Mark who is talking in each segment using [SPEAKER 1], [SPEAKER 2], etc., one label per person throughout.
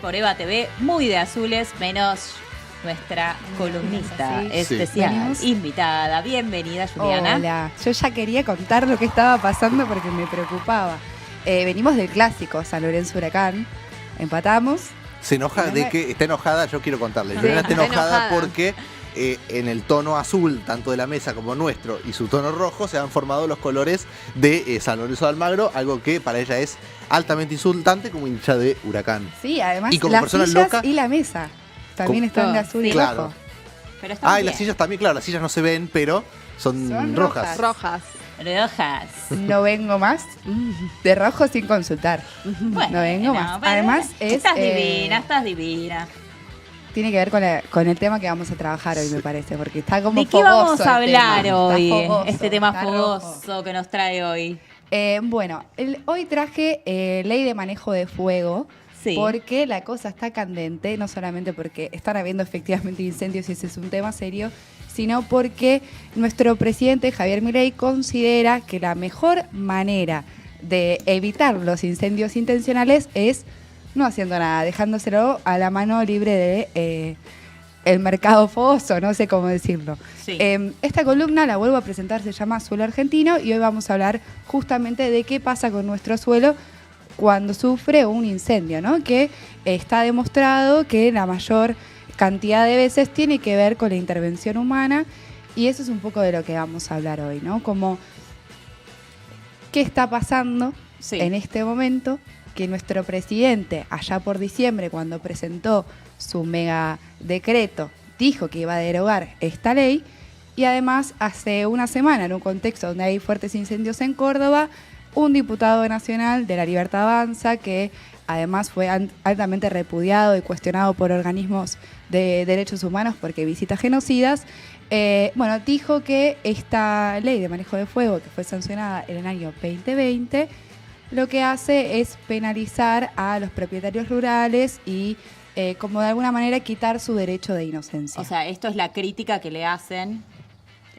[SPEAKER 1] por Eva TV, muy de azules, menos nuestra columnista especial, invitada. Bienvenida, Juliana.
[SPEAKER 2] Hola, yo ya quería contar lo que estaba pasando porque me preocupaba. Venimos del clásico San Lorenzo Huracán, empatamos.
[SPEAKER 3] Se enoja de que está enojada, yo quiero contarle. Juliana está enojada porque en el tono azul, tanto de la mesa como nuestro, y su tono rojo, se han formado los colores de San Lorenzo de Almagro, algo que para ella es altamente insultante como hincha de Huracán.
[SPEAKER 2] Sí, además
[SPEAKER 3] y como
[SPEAKER 2] las
[SPEAKER 3] persona
[SPEAKER 2] sillas
[SPEAKER 3] loca,
[SPEAKER 2] y la mesa también están de azul y rojo.
[SPEAKER 1] Pero están
[SPEAKER 3] y las sillas también, claro, las sillas no se ven, pero son rojas.
[SPEAKER 1] Rojas.
[SPEAKER 2] No vengo más de rojo sin consultar.
[SPEAKER 1] Bueno,
[SPEAKER 2] no vengo más. Además
[SPEAKER 1] estás divina.
[SPEAKER 2] Tiene que ver con el tema que vamos a trabajar hoy, me parece, porque está como
[SPEAKER 1] ¿de qué vamos a hablar hoy?
[SPEAKER 2] Fogoso,
[SPEAKER 1] este tema fogoso que nos trae hoy.
[SPEAKER 2] Hoy traje ley de manejo de fuego. Sí. Porque la cosa está candente, no solamente porque están habiendo efectivamente incendios y ese es un tema serio, sino porque nuestro presidente Javier Milei considera que la mejor manera de evitar los incendios intencionales es no haciendo nada, dejándoselo a la mano libre de el mercado fogoso, no sé cómo decirlo. Sí. Esta columna la vuelvo a presentar, se llama Suelo Argentino y hoy vamos a hablar justamente de qué pasa con nuestro suelo cuando sufre un incendio, ¿no? Que está demostrado que la mayor cantidad de veces tiene que ver con la intervención humana y eso es un poco de lo que vamos a hablar hoy, ¿no? Como qué está pasando en este momento que nuestro presidente, allá por diciembre, cuando presentó su mega decreto, dijo que iba a derogar esta ley y además hace una semana, en un contexto donde hay fuertes incendios en Córdoba, un diputado nacional de La Libertad Avanza, que además fue altamente repudiado y cuestionado por organismos de derechos humanos porque visita genocidas, dijo que esta ley de manejo de fuego, que fue sancionada en el año 2020, lo que hace es penalizar a los propietarios rurales y como de alguna manera quitar su derecho de inocencia.
[SPEAKER 1] O sea, esto es la crítica que le hacen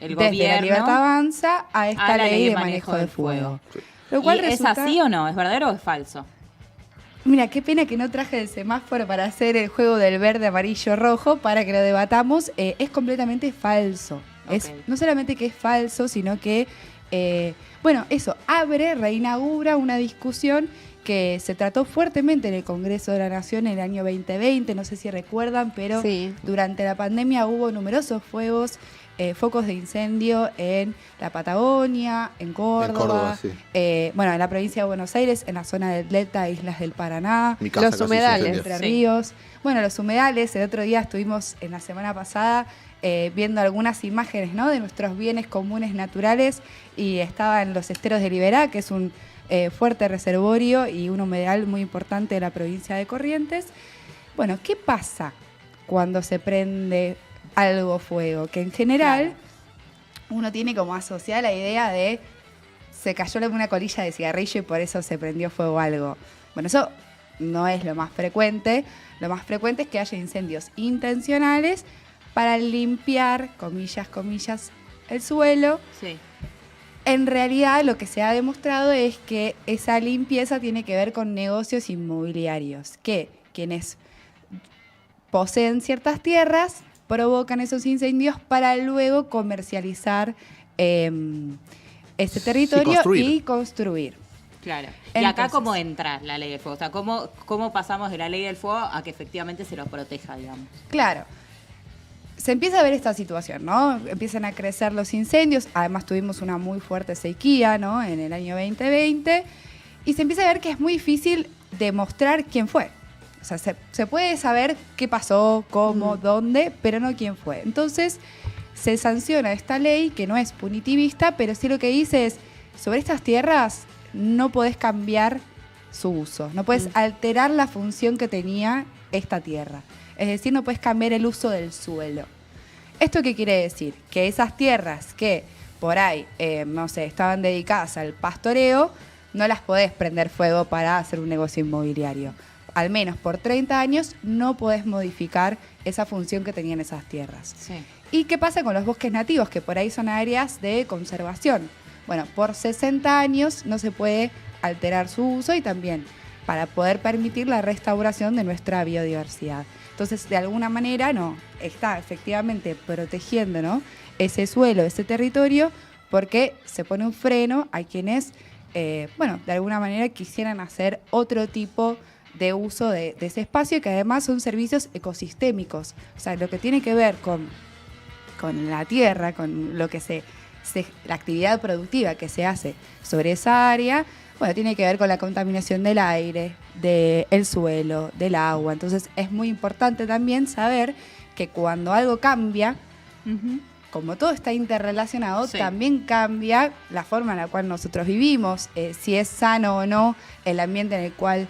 [SPEAKER 1] el
[SPEAKER 2] desde
[SPEAKER 1] gobierno
[SPEAKER 2] La Libertad Avanza a esta ley de manejo de fuego.
[SPEAKER 1] Sí. Lo cual ¿es así o no? ¿Es verdadero o es falso?
[SPEAKER 2] Mira, qué pena que no traje el semáforo para hacer el juego del verde, amarillo, rojo para que lo debatamos. Es completamente falso. Okay. No solamente que es falso, sino que, reinaugura una discusión que se trató fuertemente en el Congreso de la Nación en el año 2020. No sé si recuerdan, pero durante la pandemia hubo numerosos focos de incendio en la Patagonia, en Córdoba, en la provincia de Buenos Aires, en la zona del Delta, Islas del Paraná,
[SPEAKER 4] los humedales,
[SPEAKER 2] Entre Ríos. Bueno, los humedales, el otro día estuvimos en la semana pasada viendo algunas imágenes, ¿no?, de nuestros bienes comunes naturales y estaban los esteros de Liberá, que es un fuerte reservorio y un humedal muy importante de la provincia de Corrientes. Bueno, ¿qué pasa cuando se prende algo fuego? Que en general uno tiene como asociada la idea de se cayó una colilla de cigarrillo y por eso se prendió fuego algo. Bueno, eso no es lo más frecuente. Lo más frecuente es que haya incendios intencionales para limpiar, comillas, el suelo. Sí. En realidad lo que se ha demostrado es que esa limpieza tiene que ver con negocios inmobiliarios, que quienes poseen ciertas tierras provocan esos incendios para luego comercializar ese territorio y construir.
[SPEAKER 1] Claro. Y entonces, acá, ¿cómo entra la ley del fuego? O sea, ¿cómo pasamos de la ley del fuego a que efectivamente se los proteja, digamos?
[SPEAKER 2] Claro. Se empieza a ver esta situación, ¿no? Empiezan a crecer los incendios. Además, tuvimos una muy fuerte sequía, ¿no?, en el año 2020. Y se empieza a ver que es muy difícil demostrar quién fue. O sea, se puede saber qué pasó, cómo, dónde, pero no quién fue. Entonces, se sanciona esta ley, que no es punitivista, pero sí lo que dice es, sobre estas tierras no podés cambiar su uso, no podés alterar la función que tenía esta tierra. Es decir, no podés cambiar el uso del suelo. ¿Esto qué quiere decir? Que esas tierras que por ahí, estaban dedicadas al pastoreo, no las podés prender fuego para hacer un negocio inmobiliario. Al menos por 30 años no podés modificar esa función que tenían esas tierras. Sí. ¿Y qué pasa con los bosques nativos? Que por ahí son áreas de conservación. Bueno, por 60 años no se puede alterar su uso y también para poder permitir la restauración de nuestra biodiversidad. Entonces, de alguna manera, está efectivamente protegiendo, ¿no?, ese suelo, ese territorio, porque se pone un freno a quienes, de alguna manera quisieran hacer otro tipo de uso de ese espacio, que además son servicios ecosistémicos. O sea, lo que tiene que ver con la tierra, con lo que la actividad productiva que se hace sobre esa área, tiene que ver con la contaminación del aire, del suelo, del agua. Entonces es muy importante también saber que cuando algo cambia, como todo está interrelacionado, también cambia la forma en la cual nosotros vivimos, si es sano o no el ambiente en el cual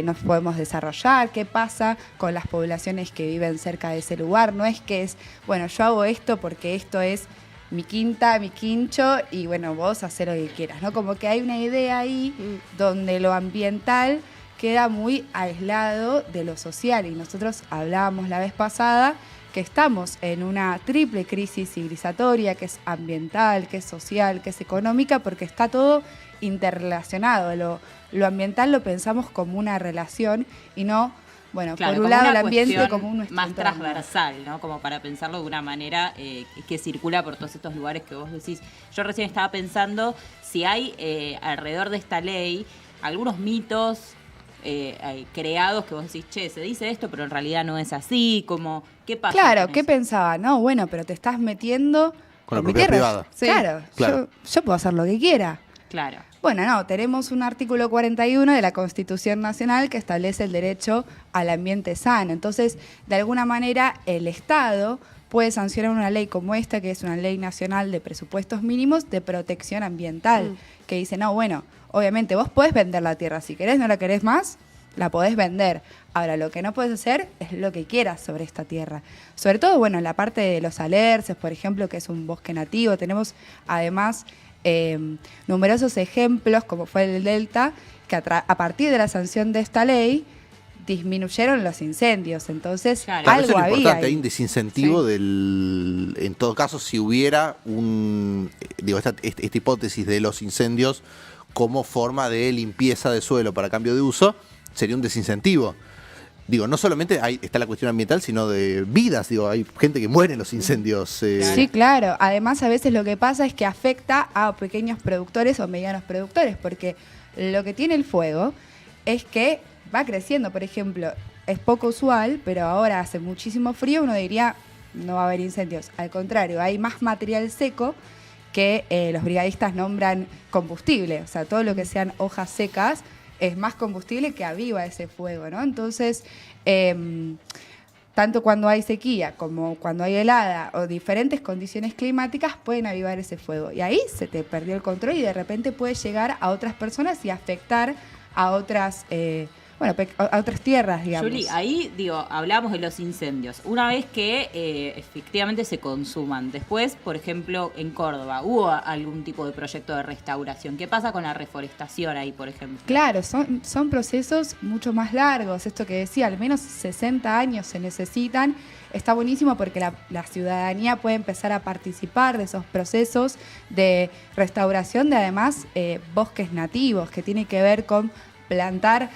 [SPEAKER 2] nos podemos desarrollar, qué pasa con las poblaciones que viven cerca de ese lugar. No es que yo hago esto porque esto es mi quinta, mi quincho, y vos hacés lo que quieras, ¿no? Como que hay una idea ahí donde lo ambiental queda muy aislado de lo social, y nosotros hablábamos la vez pasada que estamos en una triple crisis civilizatoria, que es ambiental, que es social, que es económica, porque está todo interrelacionado. Lo ambiental lo pensamos como una relación y no, claro, por un lado el ambiente como un
[SPEAKER 1] más entorno transversal, ¿no? Como para pensarlo de una manera que circula por todos estos lugares que vos decís. Yo recién estaba pensando si hay alrededor de esta ley algunos mitos creados que vos decís, se dice esto, pero en realidad no es así, como, ¿qué pasa?
[SPEAKER 2] Claro, ¿qué pensaba? No, pero te estás metiendo
[SPEAKER 3] con la propiedad privada.
[SPEAKER 2] Sí. Claro. Yo puedo hacer lo que quiera.
[SPEAKER 1] Claro.
[SPEAKER 2] Tenemos un artículo 41 de la Constitución Nacional que establece el derecho al ambiente sano. Entonces, de alguna manera, el Estado puede sancionar una ley como esta, que es una ley nacional de presupuestos mínimos de protección ambiental, que dice, obviamente vos podés vender la tierra, si querés, no la querés más, la podés vender. Ahora, lo que no podés hacer es lo que quieras sobre esta tierra. Sobre todo, en la parte de los alerces, por ejemplo, que es un bosque nativo, tenemos además numerosos ejemplos, como fue el Delta, que a partir de la sanción de esta ley disminuyeron los incendios. Entonces, algo había
[SPEAKER 3] importante, hay un desincentivo en todo caso, si hubiera esta hipótesis de los incendios como forma de limpieza de suelo para cambio de uso, sería un desincentivo. No solamente está la cuestión ambiental, sino de vidas. Hay gente que muere en los incendios.
[SPEAKER 2] Sí, claro. Además, a veces lo que pasa es que afecta a pequeños productores o medianos productores, porque lo que tiene el fuego es que va creciendo. Por ejemplo, es poco usual, pero ahora hace muchísimo frío, uno diría, no va a haber incendios. Al contrario, hay más material seco que los brigadistas nombran combustible. O sea, todo lo que sean hojas secas es más combustible que aviva ese fuego, ¿no? Entonces, tanto cuando hay sequía como cuando hay helada o diferentes condiciones climáticas pueden avivar ese fuego. Y ahí se te perdió el control y de repente puede llegar a otras personas y afectar a otras a otras tierras, digamos.
[SPEAKER 1] Juli, ahí, hablamos de los incendios. Una vez que efectivamente se consuman, después, por ejemplo, en Córdoba, ¿hubo algún tipo de proyecto de restauración? ¿Qué pasa con la reforestación ahí, por ejemplo?
[SPEAKER 2] Claro, son procesos mucho más largos. Esto que decía, al menos 60 años se necesitan. Está buenísimo porque la ciudadanía puede empezar a participar de esos procesos de restauración de, además, bosques nativos, que tiene que ver con plantar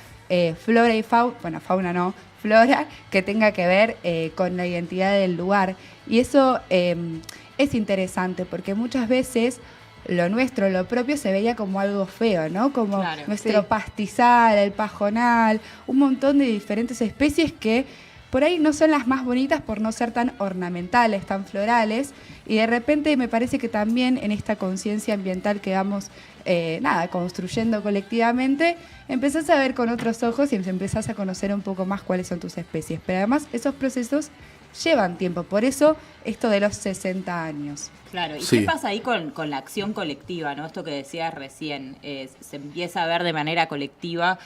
[SPEAKER 2] flora y fauna, fauna no, flora que tenga que ver con la identidad del lugar. Y eso es interesante porque muchas veces lo nuestro, lo propio, se veía como algo feo, ¿no? Como nuestro pastizal, el pajonal, un montón de diferentes especies que por ahí no son las más bonitas por no ser tan ornamentales, tan florales, y de repente me parece que también en esta conciencia ambiental que vamos construyendo colectivamente, empezás a ver con otros ojos y empezás a conocer un poco más cuáles son tus especies. Pero además esos procesos llevan tiempo, por eso esto de los 60 años.
[SPEAKER 1] Claro, ¿y qué pasa ahí con la acción colectiva, ¿no? Esto que decías recién, se empieza a ver de manera colectiva,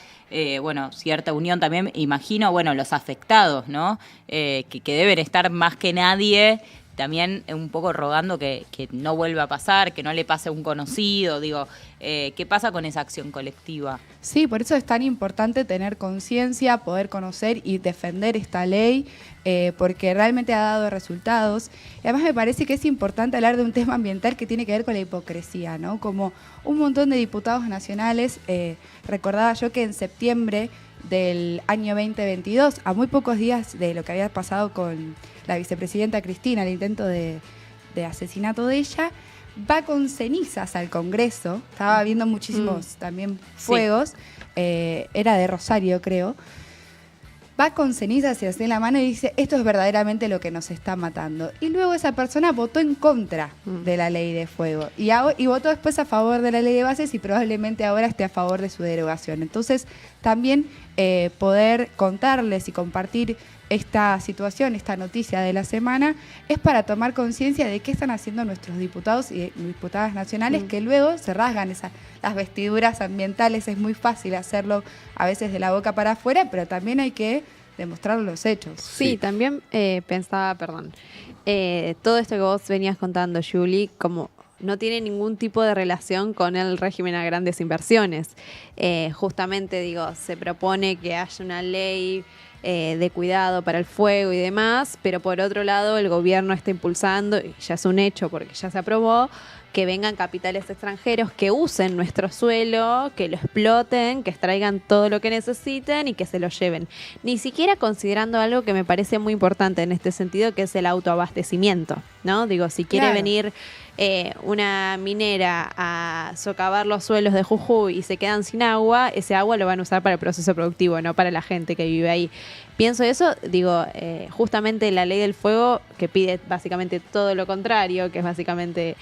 [SPEAKER 1] cierta unión también, imagino, los afectados, ¿no? Que deben estar más que nadie también un poco rogando que no vuelva a pasar, que no le pase a un conocido, digo, ¿qué pasa con esa acción colectiva?
[SPEAKER 2] Sí, por eso es tan importante tener conciencia, poder conocer y defender esta ley, porque realmente ha dado resultados. Y además me parece que es importante hablar de un tema ambiental que tiene que ver con la hipocresía, ¿no? Como un montón de diputados nacionales, recordaba yo que en septiembre del año 2022, a muy pocos días de lo que había pasado con la vicepresidenta Cristina, el intento de asesinato de ella, va con cenizas al Congreso. Estaba viendo muchísimos también fuegos, era de Rosario, creo. Va con cenizas y así en la mano y dice, esto es verdaderamente lo que nos está matando. Y luego esa persona votó en contra de la ley de fuego y votó después a favor de la ley de bases y probablemente ahora esté a favor de su derogación. Entonces, también poder contarles y compartir esta situación, esta noticia de la semana, es para tomar conciencia de qué están haciendo nuestros diputados y diputadas nacionales, que luego se rasgan las vestiduras ambientales. Es muy fácil hacerlo a veces de la boca para afuera, pero también hay que demostrar los hechos.
[SPEAKER 4] Sí, también pensaba, todo esto que vos venías contando, Julie, como no tiene ningún tipo de relación con el régimen a grandes inversiones. Justamente, digo, se propone que haya una ley de cuidado para el fuego y demás, pero por otro lado el gobierno está impulsando, y ya es un hecho porque ya se aprobó, que vengan capitales extranjeros que usen nuestro suelo, que lo exploten, que extraigan todo lo que necesiten y que se lo lleven. Ni siquiera considerando algo que me parece muy importante en este sentido, que es el autoabastecimiento, ¿no? Digo, si quiere venir una minera a socavar los suelos de Jujuy y se quedan sin agua, ese agua lo van a usar para el proceso productivo, no para la gente que vive ahí. Pienso eso, digo, justamente la ley del fuego, que pide básicamente todo lo contrario, que es básicamente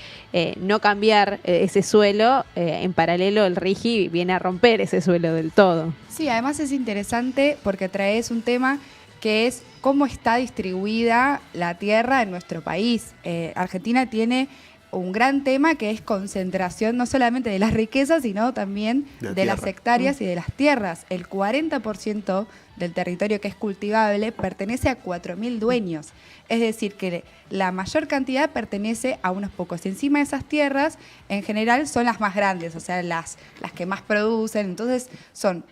[SPEAKER 4] no cambiar ese suelo, en paralelo el RIGI viene a romper ese suelo del todo.
[SPEAKER 2] Sí, además es interesante porque traes un tema que es cómo está distribuida la tierra en nuestro país. Argentina tiene un gran tema que es concentración no solamente de las riquezas, sino también de las hectáreas y de las tierras. El 40% del territorio que es cultivable pertenece a 4.000 dueños. Es decir, que la mayor cantidad pertenece a unos pocos. Y encima de esas tierras, en general, son las más grandes, o sea, las que más producen. Entonces, son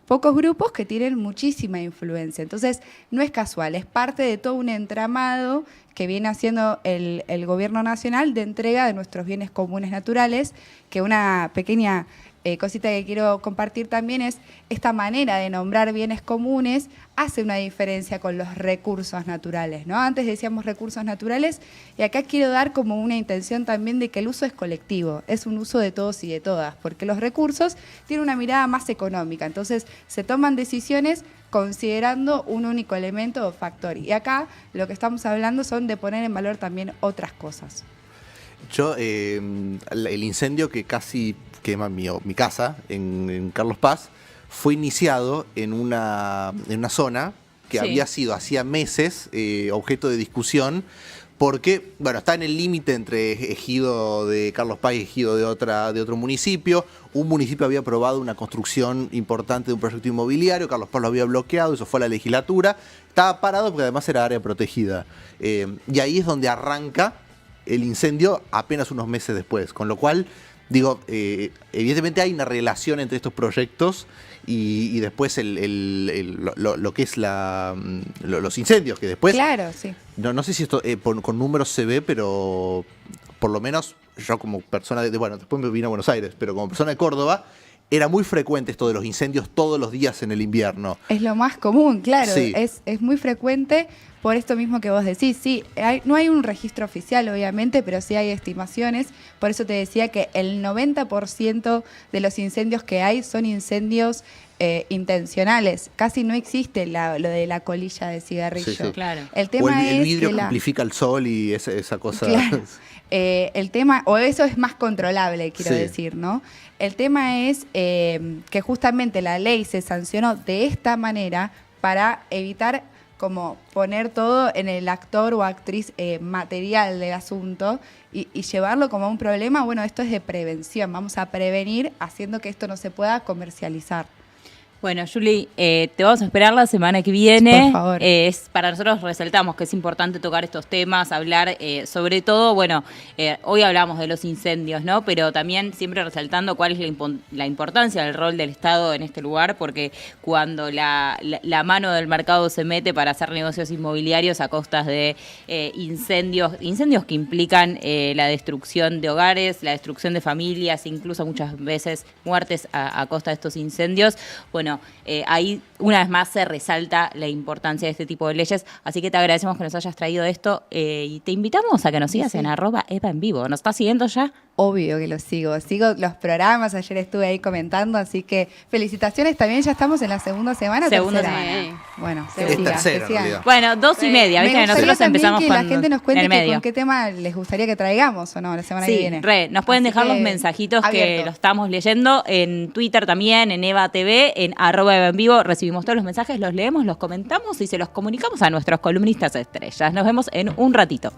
[SPEAKER 2] pocos grupos que tienen muchísima influencia. Entonces, no es casual, es parte de todo un entramado que viene haciendo el gobierno nacional de entrega de nuestros bienes comunes naturales, que una pequeña cosita que quiero compartir también es esta manera de nombrar bienes comunes hace una diferencia con los recursos naturales, ¿no? Antes decíamos recursos naturales y acá quiero dar como una intención también de que el uso es colectivo, es un uso de todos y de todas, porque los recursos tienen una mirada más económica, entonces se toman decisiones considerando un único elemento o factor. Y acá lo que estamos hablando son de poner en valor también otras cosas.
[SPEAKER 3] Yo, el incendio que casi quema mi casa en Carlos Paz fue iniciado en una zona que había sido hacía meses objeto de discusión porque, bueno, está en el límite entre ejido de Carlos Paz y ejido de otro municipio. Un municipio había aprobado una construcción importante de un proyecto inmobiliario, Carlos Paz lo había bloqueado, eso fue a la legislatura. Estaba parado porque además era área protegida. Y ahí es donde arranca el incendio apenas unos meses después, con lo cual, digo, evidentemente hay una relación entre estos proyectos y después lo que es los incendios, que después...
[SPEAKER 2] Claro, sí.
[SPEAKER 3] No sé si esto con números se ve, pero por lo menos yo como persona bueno, después me vine a Buenos Aires, pero como persona de Córdoba, era muy frecuente esto de los incendios todos los días en el invierno.
[SPEAKER 2] Es lo más común, claro,
[SPEAKER 3] sí.
[SPEAKER 2] Es muy frecuente por esto mismo que vos decís. Sí, no hay un registro oficial, obviamente, pero sí hay estimaciones. Por eso te decía que el 90% de los incendios que hay son incendios intencionales. Casi no existe lo de la colilla de cigarrillo.
[SPEAKER 3] Sí, sí.
[SPEAKER 1] Claro.
[SPEAKER 2] El tema
[SPEAKER 3] o el
[SPEAKER 2] es
[SPEAKER 3] vidrio
[SPEAKER 2] que
[SPEAKER 3] que amplifica el sol y esa cosa.
[SPEAKER 2] Claro. El tema, o eso es más controlable, quiero
[SPEAKER 3] Sí.
[SPEAKER 2] decir, ¿no? El tema es que justamente la ley se sancionó de esta manera para evitar como poner todo en el actor o actriz material del asunto y llevarlo como un problema. Bueno, esto es de prevención, vamos a prevenir haciendo que esto no se pueda comercializar.
[SPEAKER 1] Bueno, Juli, te vamos a esperar la semana que viene.
[SPEAKER 2] Por favor.
[SPEAKER 1] Para nosotros resaltamos que es importante tocar estos temas, hablar sobre todo, bueno, hoy hablamos de los incendios, ¿no? Pero también siempre resaltando cuál es la importancia del rol del Estado en este lugar, porque cuando la mano del mercado se mete para hacer negocios inmobiliarios a costas de incendios que implican la destrucción de hogares, la destrucción de familias, incluso muchas veces muertes a costa de estos incendios, bueno, ahí una vez más se resalta la importancia de este tipo de leyes, así que te agradecemos que nos hayas traído esto y te invitamos a que nos sigas en @EvaEnVivo. ¿Nos estás siguiendo ya?
[SPEAKER 2] Obvio que lo sigo los programas, ayer estuve ahí comentando, así que felicitaciones también, ya estamos en la segunda semana.
[SPEAKER 1] Segunda
[SPEAKER 2] semana. Bueno,
[SPEAKER 3] Es tercera,
[SPEAKER 1] bueno, 2:30, ¿viste?
[SPEAKER 2] Me
[SPEAKER 1] nosotros empezamos
[SPEAKER 2] que
[SPEAKER 1] con
[SPEAKER 2] la gente nos cuente
[SPEAKER 1] el medio.
[SPEAKER 2] con qué tema les gustaría que traigamos o no la semana que viene.
[SPEAKER 1] Nos pueden
[SPEAKER 2] Así
[SPEAKER 1] dejar los
[SPEAKER 2] que
[SPEAKER 1] mensajitos que
[SPEAKER 2] abierto.
[SPEAKER 1] los estamos leyendo en Twitter también, en Eva TV, en @EvaEnVivo. Recibimos todos los mensajes, los leemos, los comentamos y se los comunicamos a nuestros columnistas estrellas. Nos vemos en un ratito.